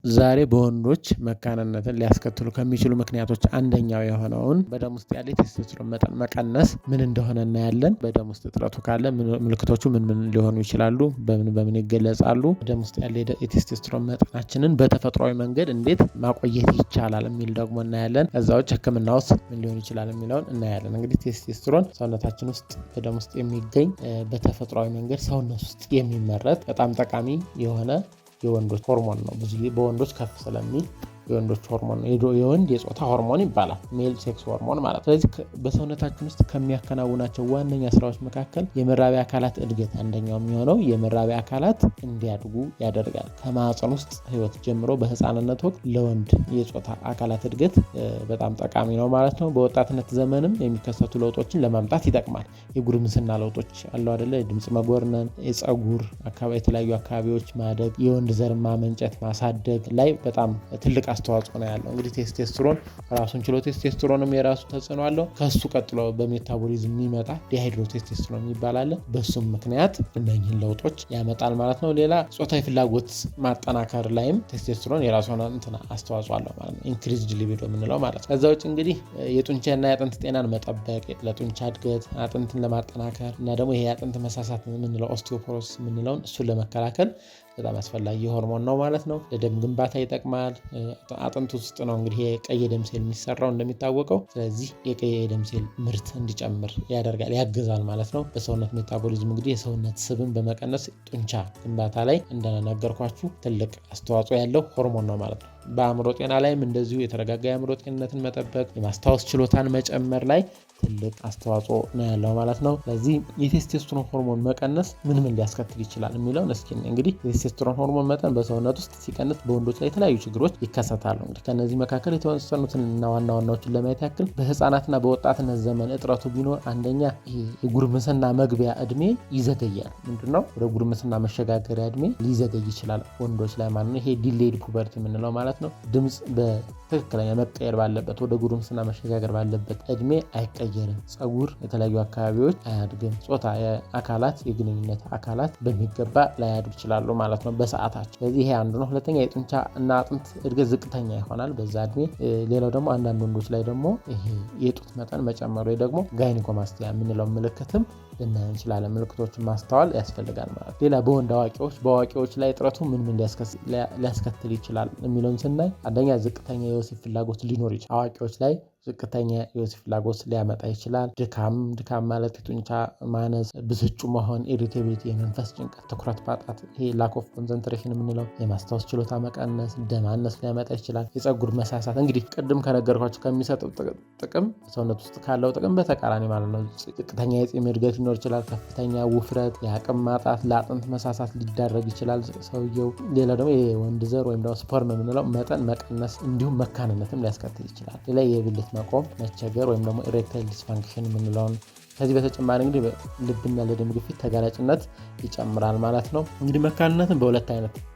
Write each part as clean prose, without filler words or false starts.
ዛሬ በወንዶች መካንነትን ሊያስከትሉ ከሚችሉ ምክንያቶች አንደኛው የሆነውን በደም ውስጥ ያለ የቴስቶስትሮን መጠን መቀነስ ምን እንደሆነ እናያለን። በደም ውስጥ እጥረቱ ካለ ምልክቶቹ ምን ሊሆኑ ይችላሉ? በምን ይገለጻሉ? በደም ውስጥ ያለ የቴስቶስትሮን መጠናችንን በተፈጥሯዊ መንገድ እንዴት ማቆየት ይቻላል የሚል ደግሞ እናያለን። ከዛ ውጭ ሕክምና ውስጥ ምን ሊሆን ይችላል የሚለውን እናያለን። እንግዲህ ቴስቶስትሮን ሰውነታችን ውስጥ በደም ውስጥ የሚገኝ በተፈጥሯዊ መንገድ ሰውነት ውስጥ የሚመረት በጣም ጠቃሚ የሆነ የወንዶች ሆርሞን ነው። ብዙ ጊዜ በወንዶች ከፍ ስለሚል የወንዶች ሆርሞን የወንድ የጾታ ሆርሞን ይባላል። ሜል ሴክስ ሆርሞን ማለት። ስለዚህ በሰውነታችን ውስጥ ከሚያከናውናቸው ዋነኛ ስራዎች መካከል የመራቢያ አካላት እድገት አንደኛው የሚሆነው የመራቢያ አካላት እንዲያድጉ ያደርጋል። ከማህፀን ውስጥ ህይወት ጀምሮ በህፃንነት ወቅት ለወንድ የጾታ አካላት እድገት በጣም ጠቃሚ ነው ማለት ነው። በወጣትነት ዘመንም የሚከሰቱ ለውጦችን ለማምጣት ይጠቅማል። የጉርምስና ለውጦች አለው አይደለ? የድምጽ መጎርነን፣ የፀጉር አካባቢ የተለያዩ አካባቢዎች ማደግ፣ የወንድ ዘር ማመንጨት ማሳደግ ላይ በጣም ትልቅ አስተዋጽኦ ነው ያለው። እንግዲህ ቴስቶስትሮን ራሱን ችሎ ቴስቶስትሮንም የራሱ ተጽዕኖ አለው። ከሱ ቀጥሎ በሜታቦሊዝም የሚመጣ ዲሃይድሮቴስቶስትሮን ይባላል። በሱም ምክንያት እነኚህን ለውጦች ያመጣል ማለት ነው። ሌላ ጾታዊ ፍላጎት ማጠናከር ላይም ቴስቶስትሮን የራሱ ሆነ አስተዋጽኦ አለው ማለት ነው። ኢንክሪዝድ ሊቢዶ የምንለው ማለት ነው። ከዛ ውጭ እንግዲህ የጡንቻና የአጥንት ጤናን መጠበቅ፣ ለጡንቻ እድገት አጥንትን ለማጠናከር እና ደግሞ ይሄ የአጥንት መሳሳት የምንለው ኦስቲዮፖሮሲስ የምንለውን እሱን ለመከላከል በጣም አስፈላጊ ሆርሞን ነው ማለት ነው። ለደም ግንባታ ይጠቅማል። አጥንት ውስጥ ነው እንግዲህ የቀይ ደም ሴል የሚሰራው እንደሚታወቀው። ስለዚህ የቀይ ደም ሴል ምርት እንዲጨምር ያደርጋል፣ ያግዛል ማለት ነው። በሰውነት ሜታቦሊዝም እንግዲህ የሰውነት ስብን በመቀነስ ጡንቻ ግንባታ ላይ እንደነገርኳችሁ ትልቅ አስተዋጽኦ ያለው ሆርሞን ነው ማለት ነው። በአእምሮ ጤና ላይም እንደዚሁ የተረጋጋ የአእምሮ ጤንነትን መጠበቅ፣ የማስታወስ ችሎታን መጨመር ላይ ትልቅ አስተዋጽኦ ነው ያለው ማለት ነው። ስለዚህ የቴስቶስትሮን ሆርሞን መቀነስ ምን ሊያስከትል ይችላል የሚለውን እስኪ እንግዲህ የቴስቶስትሮን ሆርሞን መጠን በሰውነት ውስጥ ሲቀንስ በወንዶች ላይ የተለያዩ ችግሮች ይከሰታሉ። እንግዲህ ከነዚህ መካከል የተወሰኑትን እና ዋና ዋናዎችን ለማየት ያክል በህፃናትና በወጣትነት ዘመን እጥረቱ ቢኖር አንደኛ የጉርምስና መግቢያ እድሜ ይዘገያል። ምንድነው? ወደ ጉርምስና መሸጋገሪያ እድሜ ሊዘገይ ይችላል ወንዶች ላይ ማለት ነው። ይሄ ዲሌይድ ፑበርቲ የምንለው ማለት ነው። ድምጽ በትክክለኛ መቀየር ባለበት ወደ ጉርምስና መሸጋገር ባለበት እድሜ አይቀየርም። ፀጉር የተለያዩ አካባቢዎች አያድግም። ጾታ አካላት የግንኙነት አካላት በሚገባ ላያድጉ ይችላሉ ማለት ነው በሰዓታቸው። ስለዚህ ይሄ አንዱ ነው። ሁለተኛ የጡንቻ እና አጥንት እድገት ዝቅተኛ ይሆናል በዛ እድሜ። ሌላው ደግሞ አንዳንድ ወንዶች ላይ ደግሞ ይሄ የጡት መጠን መጨመር ወይ ደግሞ ጋይኒኮማስቲያ የምንለው ምልክትም ልናይ እንችላለን። ምልክቶችን ማስተዋል ያስፈልጋል ማለት። ሌላ በአዋቂዎች ላይ እጥረቱ ምን ሊያስከትል ይችላል የሚለውን ስናይ አንደኛ ዝቅተኛ የወሲብ ፍላጎት ሊኖር ይችላል። አዋቂዎች ላይ ዝቅተኛ የወሲብ ፍላጎት ሊያመጣ ይችላል። ድካም ማለት የጡንቻ ማነስ፣ ብስጩ መሆን፣ ኢሪቴቢሊቲ፣ የመንፈስ ጭንቀት፣ ትኩረት ማጣት፣ ይሄ ላክ ኦፍ ኮንሰንትሬሽን የምንለው የማስታወስ ችሎታ መቀነስ፣ ደም ማነስ ሊያመጣ ይችላል። የፀጉር መሳሳት እንግዲህ ቅድም ከነገርኳችሁ ከሚሰጠው ጥቅም ሰውነት ውስጥ ካለው ጥቅም በተቃራኒ ማለት ነው። ዝቅተኛ የፂም እድገት ሊኖር ይችላል። ከፍተኛ ውፍረት፣ የአቅም ማጣት፣ ለአጥንት መሳሳት ሊዳረግ ይችላል ሰውየው። ሌላ ደግሞ የወንድ ዘር ወይም ደግሞ ስፐርም የምንለው መጠን መቀነስ እንዲሁም መካንነትም ሊያስከትል ይችላል። ሌላ የብልት መቆም መቸገር ወይም ደግሞ ኢሬክታይል ዲስፋንክሽን የምንለውን። ከዚህ በተጨማሪ እንግዲህ ልብና ለደም ግፊት ተጋላጭነት ይጨምራል ማለት ነው። እንግዲህ መካንነትን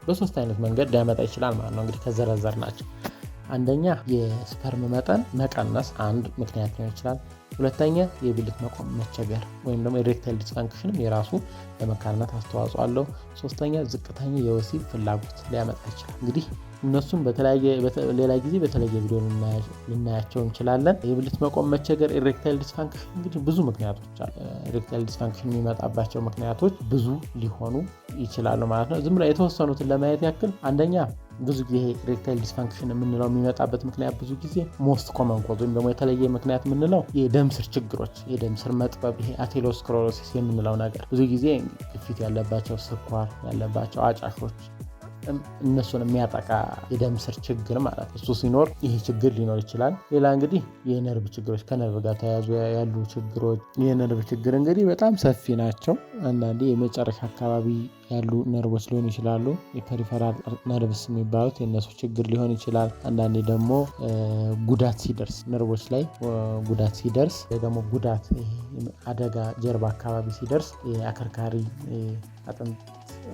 በሶስት አይነት መንገድ ሊያመጣ ይችላል ማለት ነው። እንግዲህ ከዘረዘር ናቸው አንደኛ የስፐርም መጠን መቀነስ አንድ ምክንያት ሊሆን ይችላል። ሁለተኛ የብልት መቆም መቸገር ወይም ደግሞ ኢሬክታይል ዲስፋንክሽንም የራሱ ለመካንነት አስተዋጽኦ አለው። ሶስተኛ ዝቅተኛ የወሲብ ፍላጎት ሊያመጣ ይችላል። እንግዲህ እነሱም ሌላ ጊዜ በተለየ ቪዲዮ ልናያቸው እንችላለን። የብልት መቆም መቸገር፣ ኢሬክታይል ዲስፋንክሽን እንግዲህ ብዙ ምክንያቶች አሉ። ኢሬክታይል ዲስፋንክሽን የሚመጣባቸው ምክንያቶች ብዙ ሊሆኑ ይችላሉ ማለት ነው። ዝም ብላ የተወሰኑትን ለማየት ያክል አንደኛ ብዙ ጊዜ ኢሬክታይል ዲስፋንክሽን የምንለው የሚመጣበት ምክንያት ብዙ ጊዜ ሞስት ኮመን ኮዝ ወይም ደግሞ የተለየ ምክንያት የምንለው የደም ስር ችግሮች፣ የደም ስር መጥበብ፣ ይሄ አቴሮስክለሮሲስ የምንለው ነገር ብዙ ጊዜ ግፊት ያለባቸው፣ ስኳር ያለባቸው አጫሾች እነሱን የሚያጠቃ የደም ስር ችግር ማለት ነው። እሱ ሲኖር ይሄ ችግር ሊኖር ይችላል። ሌላ እንግዲህ የነርቭ ችግሮች ከነርቭ ጋር ተያያዙ ያሉ ችግሮች። የነርቭ ችግር እንግዲህ በጣም ሰፊ ናቸው። አንዳንዴ የመጨረሻ አካባቢ ያሉ ነርቮች ሊሆኑ ይችላሉ። የፐሪፈራል ነርቭስ የሚባሉት የነሱ ችግር ሊሆን ይችላል። አንዳንዴ ደግሞ ጉዳት ሲደርስ ነርቮች ላይ ጉዳት ሲደርስ ደግሞ ጉዳት አደጋ ጀርባ አካባቢ ሲደርስ የአከርካሪ አጥንት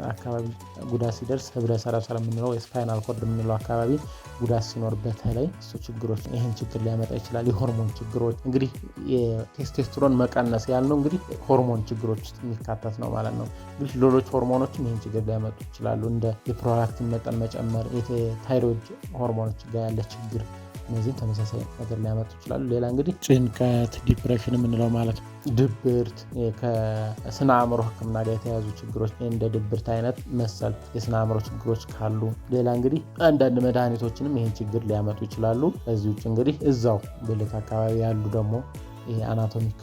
አካባቢ ጉዳት ሲደርስ ህብለ ሰረሰር የምንለው የስፓይናል ኮርድ የምንለው አካባቢ ጉዳት ሲኖር በተለይ እሱ ችግሮች ይህን ችግር ሊያመጣ ይችላል። የሆርሞን ችግሮች እንግዲህ የቴስቴስትሮን መቀነስ ያልነው እንግዲህ ሆርሞን ችግሮች ውስጥ የሚካተት ነው ማለት ነው። እንግዲህ ሌሎች ሆርሞኖችም ይህን ችግር ሊያመጡ ይችላሉ። እንደ የፕሮላክቲን መጠን መጨመር፣ የታይሮይድ ሆርሞኖች ጋር ያለ ችግር፣ እነዚህም ተመሳሳይ ነገር ሊያመጡ ይችላሉ። ሌላ እንግዲህ ጭንቀት፣ ዲፕሬሽን የምንለው ማለት ነው። ድብርት፣ ከስነ አእምሮ ህክምና ጋር የተያዙ ችግሮች እንደ ድብርት አይነት መሰል የስነ አእምሮ ችግሮች ካሉ፣ ሌላ እንግዲህ አንዳንድ መድኃኒቶችንም ይህን ችግር ሊያመጡ ይችላሉ። ከዚህ ውጭ እንግዲህ እዛው ብልት አካባቢ ያሉ ደግሞ ይሄ አናቶሚክ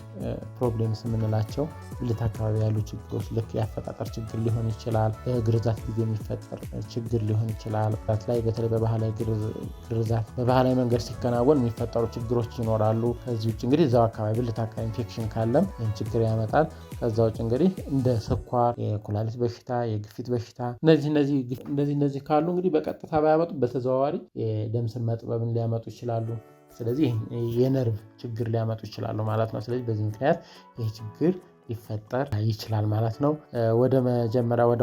ፕሮብሌምስ የምንላቸው ብልት አካባቢ ያሉ ችግሮች ልክ የአፈጣጠር ችግር ሊሆን ይችላል። በግርዛት ጊዜ የሚፈጠር ችግር ሊሆን ይችላል። ላይ በተለይ በባህላዊ ግርዛት በባህላዊ መንገድ ሲከናወን የሚፈጠሩ ችግሮች ይኖራሉ። ከዚህ ውጭ እንግዲህ እዛው አካባቢ ብልት አካባቢ ኢንፌክሽን ካለም ይህን ችግር ያመጣል። ከዛ ውጭ እንግዲህ እንደ ስኳር፣ የኩላሊት በሽታ፣ የግፊት በሽታ እነዚህ ካሉ እንግዲህ በቀጥታ ባያመጡ በተዘዋዋሪ የደም ስር መጥበብን ሊያመጡ ይችላሉ። ስለዚህ የነርቭ ችግር ሊያመጡ ይችላሉ ማለት ነው። ስለዚህ በዚህ ምክንያት ይህ ችግር ሊፈጠር ይችላል ማለት ነው። ወደ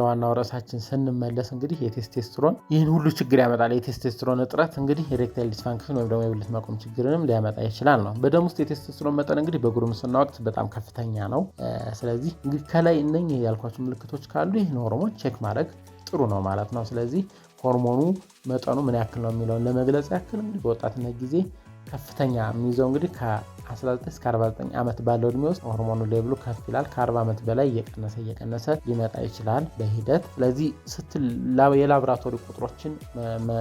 ዋናው ርዕሳችን ስንመለስ እንግዲህ የቴስቴስትሮን ይህን ሁሉ ችግር ያመጣል። የቴስቴስትሮን እጥረት እንግዲህ ኤሬክታይል ዲስፋንክሽን ወይም ደግሞ የብልት መቆም ችግርንም ሊያመጣ ይችላል ነው። በደም ውስጥ የቴስቴስትሮን መጠን እንግዲህ በጉርምስና ወቅት በጣም ከፍተኛ ነው። ስለዚህ እንግዲህ ከላይ እነኚህ ያልኳቸው ምልክቶች ካሉ ይህን ሆርሞን ቼክ ማድረግ ጥሩ ነው ማለት ነው። ስለዚህ ሆርሞኑ መጠኑ ምን ያክል ነው የሚለውን ለመግለጽ ያክል እንግዲህ በወጣትነት ጊዜ ከፍተኛ የሚይዘው እንግዲህ ከ19 እስከ 49 ዓመት ባለው እድሜ ውስጥ ሆርሞኑ ሌቭሉ ከፍ ይላል። ከ40 ዓመት በላይ እየቀነሰ ሊመጣ ይችላል በሂደት። ስለዚህ የላቦራቶሪ ቁጥሮችን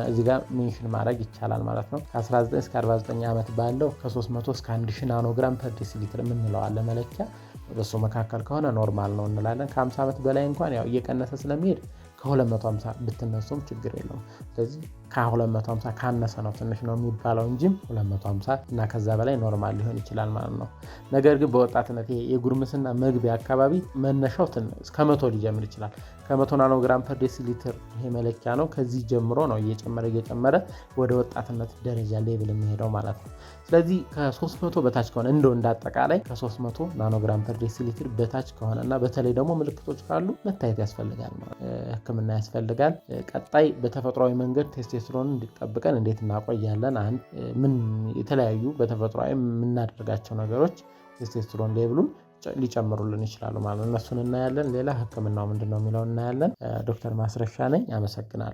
እዚህ ጋር ሜንሽን ማድረግ ይቻላል ማለት ነው። ከ19 እስከ 49 ዓመት ባለው ከ300 እስከ 1000 ናኖግራም ፐር ዴሲሊትር የምንለው አለ መለኪያ። በሱ መካከል ከሆነ ኖርማል ነው እንላለን። ከ50 ዓመት በላይ እንኳን ያው እየቀነሰ ስለሚሄድ ከ250 ብትነሱም ችግር የለውም። ስለዚህ ከ250 ካነሰ ነው ትንሽ ነው የሚባለው እንጂ 250 እና ከዛ በላይ ኖርማል ሊሆን ይችላል ማለት ነው። ነገር ግን በወጣትነት የጉርምስና መግቢያ አካባቢ መነሻው እስከ 100 ሊጀምር ይችላል። ከ100 ናኖግራም ፐር ዴሲሊትር ይሄ መለኪያ ነው። ከዚህ ጀምሮ ነው እየጨመረ ወደ ወጣትነት ደረጃ ሌቭል የሚሄደው ማለት ነው። ስለዚህ ከ300 በታች ከሆነ እንዳጠቃላይ ከ300 ናኖግራም ፐር ዴሲሊትር በታች ከሆነ እና በተለይ ደግሞ ምልክቶች ካሉ መታየት ያስፈልጋል ማለት ሕክምና ያስፈልጋል። ቀጣይ በተፈጥሯዊ መንገድ ቴስቴስትሮን እንዲጠብቀን እንዴት እናቆያለን? ምን የተለያዩ በተፈጥሯዊ የምናደርጋቸው ነገሮች ቴስቴስትሮን ሌቭሉን ሊጨምሩልን ይችላሉ ማለት ነው። እነሱን እናያለን። ሌላ ሕክምናው ምንድነው የሚለው እናያለን። ዶክተር ማስረሻ ነኝ። አመሰግናለሁ።